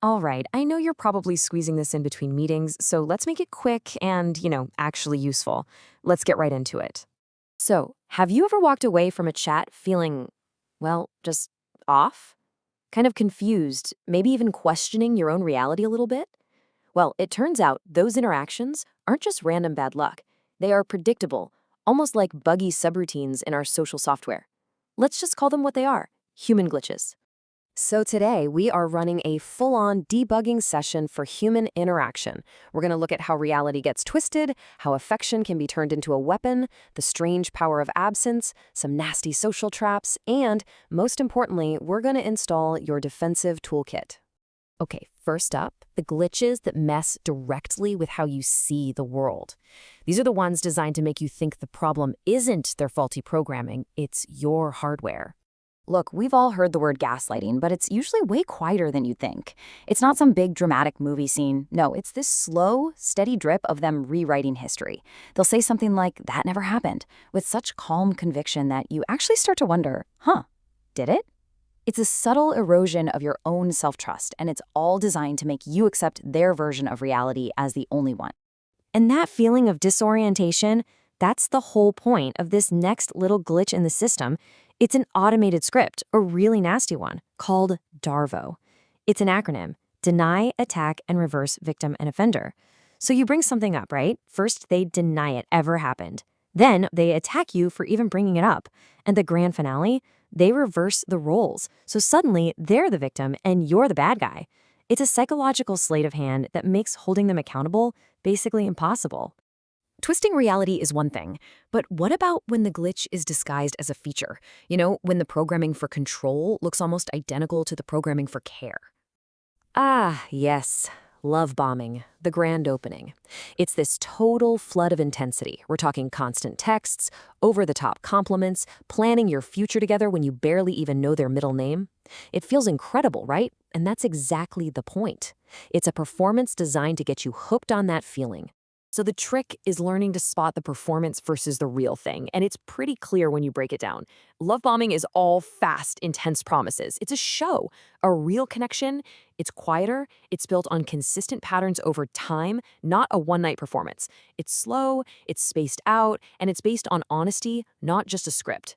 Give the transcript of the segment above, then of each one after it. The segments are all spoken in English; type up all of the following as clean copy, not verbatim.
All right, I know you're probably squeezing this in between meetings, so let's make it quick and, actually useful. Let's get right into it. So, have you ever walked away from a chat feeling, well, just off? Kind of confused, maybe even questioning your own reality a little bit? Well, it turns out those interactions aren't just random bad luck. They are predictable, almost like buggy subroutines in our social software. Let's just call them what they are: human glitches. So today, we are running a full-on debugging session for human interaction. We're going to look at how reality gets twisted, how affection can be turned into a weapon, the strange power of absence, some nasty social traps, and, most importantly, we're going to install your defensive toolkit. Okay, first up, the glitches that mess directly with how you see the world. These are the ones designed to make you think the problem isn't their faulty programming, it's your hardware. Look, we've all heard the word gaslighting, but it's usually way quieter than you think. It's not some big dramatic movie scene. No, it's this slow, steady drip of them rewriting history. They'll say something like, "That never happened," with such calm conviction that you actually start to wonder, did it? It's a subtle erosion of your own self-trust, and it's all designed to make you accept their version of reality as the only one. And that feeling of disorientation, that's the whole point of this next little glitch in the system. It's an automated script, a really nasty one, called DARVO. It's an acronym: Deny, Attack, and Reverse Victim and Offender. So you bring something up, right? First, they deny it ever happened. Then they attack you for even bringing it up. And the grand finale, they reverse the roles. So suddenly, they're the victim and you're the bad guy. It's a psychological sleight of hand that makes holding them accountable basically impossible. Twisting reality is one thing, but what about when the glitch is disguised as a feature? When the programming for control looks almost identical to the programming for care. Ah, yes. Love bombing, the grand opening. It's this total flood of intensity. We're talking constant texts, over-the-top compliments, planning your future together when you barely even know their middle name. It feels incredible, right? And that's exactly the point. It's a performance designed to get you hooked on that feeling. So the trick is learning to spot the performance versus the real thing, and it's pretty clear when you break it down. Love bombing is all fast, intense promises. It's a show. A real connection, it's quieter, it's built on consistent patterns over time, not a one-night performance. It's slow, it's spaced out, and it's based on honesty, not just a script.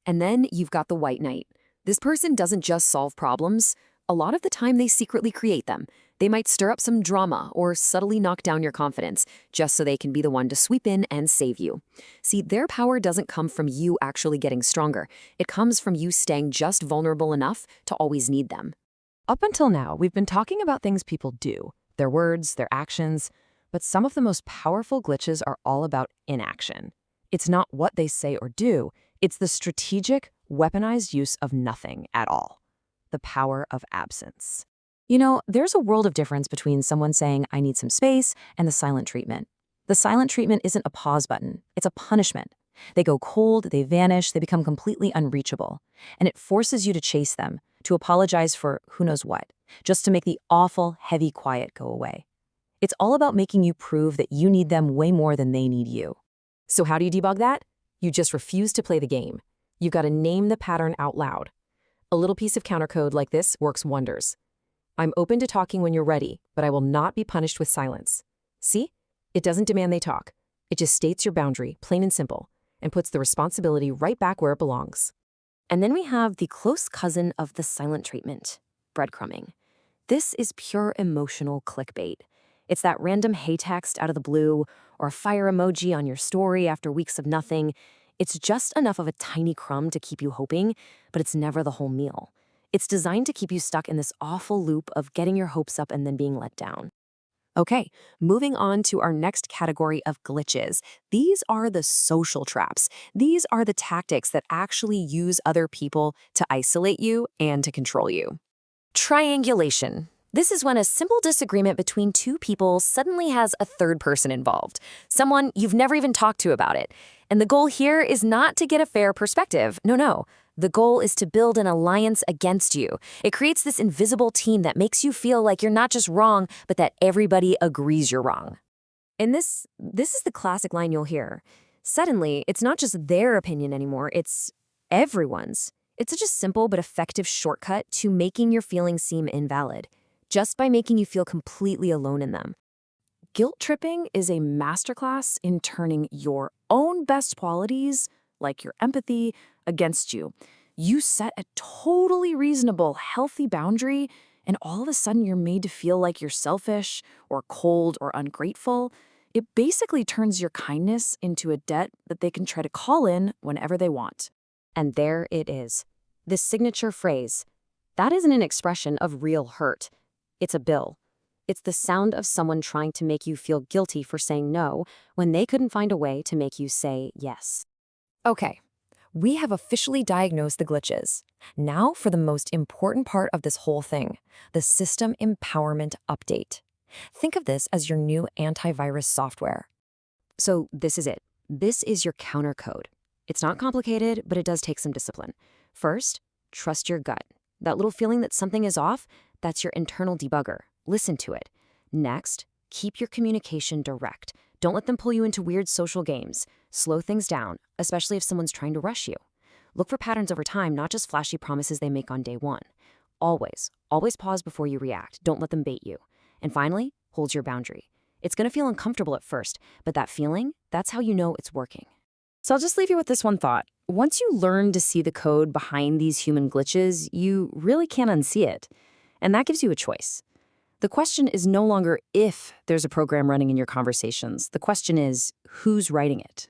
And then you've got the White Knight. This person doesn't just solve problems. A lot of the time, they secretly create them. They might stir up some drama or subtly knock down your confidence, just so they can be the one to sweep in and save you. See, their power doesn't come from you actually getting stronger. It comes from you staying just vulnerable enough to always need them. Up until now, we've been talking about things people do, their words, their actions, but some of the most powerful glitches are all about inaction. It's not what they say or do, it's the strategic, weaponized use of nothing at all. The power of absence. There's a world of difference between someone saying, "I need some space," and the silent treatment. The silent treatment isn't a pause button, it's a punishment. They go cold, they vanish, they become completely unreachable. And it forces you to chase them, to apologize for who knows what, just to make the awful, heavy quiet go away. It's all about making you prove that you need them way more than they need you. So how do you debug that? You just refuse to play the game. You've got to name the pattern out loud. A little piece of countercode like this works wonders. "I'm open to talking when you're ready, but I will not be punished with silence." See? It doesn't demand they talk. It just states your boundary, plain and simple, and puts the responsibility right back where it belongs. And then we have the close cousin of the silent treatment: breadcrumbing. This is pure emotional clickbait. It's that random hey text out of the blue, or a fire emoji on your story after weeks of nothing. It's just enough of a tiny crumb to keep you hoping, but it's never the whole meal. It's designed to keep you stuck in this awful loop of getting your hopes up and then being let down. Okay, moving on to our next category of glitches. These are the social traps. These are the tactics that actually use other people to isolate you and to control you. Triangulation. This is when a simple disagreement between two people suddenly has a third person involved, someone you've never even talked to about it. And the goal here is not to get a fair perspective. No. The goal is to build an alliance against you. It creates this invisible team that makes you feel like you're not just wrong, but that everybody agrees you're wrong. And this is the classic line you'll hear. Suddenly, it's not just their opinion anymore, it's everyone's. It's such a simple but effective shortcut to making your feelings seem invalid. just by making you feel completely alone in them. Guilt tripping is a masterclass in turning your own best qualities, like your empathy, against you. You set a totally reasonable, healthy boundary, and all of a sudden you're made to feel like you're selfish or cold or ungrateful. It basically turns your kindness into a debt that they can try to call in whenever they want. And there it is. This signature phrase. That isn't an expression of real hurt. It's a bill. It's the sound of someone trying to make you feel guilty for saying no when they couldn't find a way to make you say yes. Okay, we have officially diagnosed the glitches. Now for the most important part of this whole thing, the system empowerment update. Think of this as your new antivirus software. So this is it. This is your counter code. It's not complicated, but it does take some discipline. First, trust your gut. That little feeling that something is off, that's your internal debugger. Listen to it. Next, keep your communication direct. Don't let them pull you into weird social games. Slow things down, especially if someone's trying to rush you. Look for patterns over time, not just flashy promises they make on day one. Always pause before you react. Don't let them bait you. And finally, hold your boundary. It's going to feel uncomfortable at first, but that feeling, that's how you know it's working. So I'll just leave you with this one thought. Once you learn to see the code behind these human glitches, you really can't unsee it. And that gives you a choice. The question is no longer if there's a program running in your conversations. The question is, who's writing it?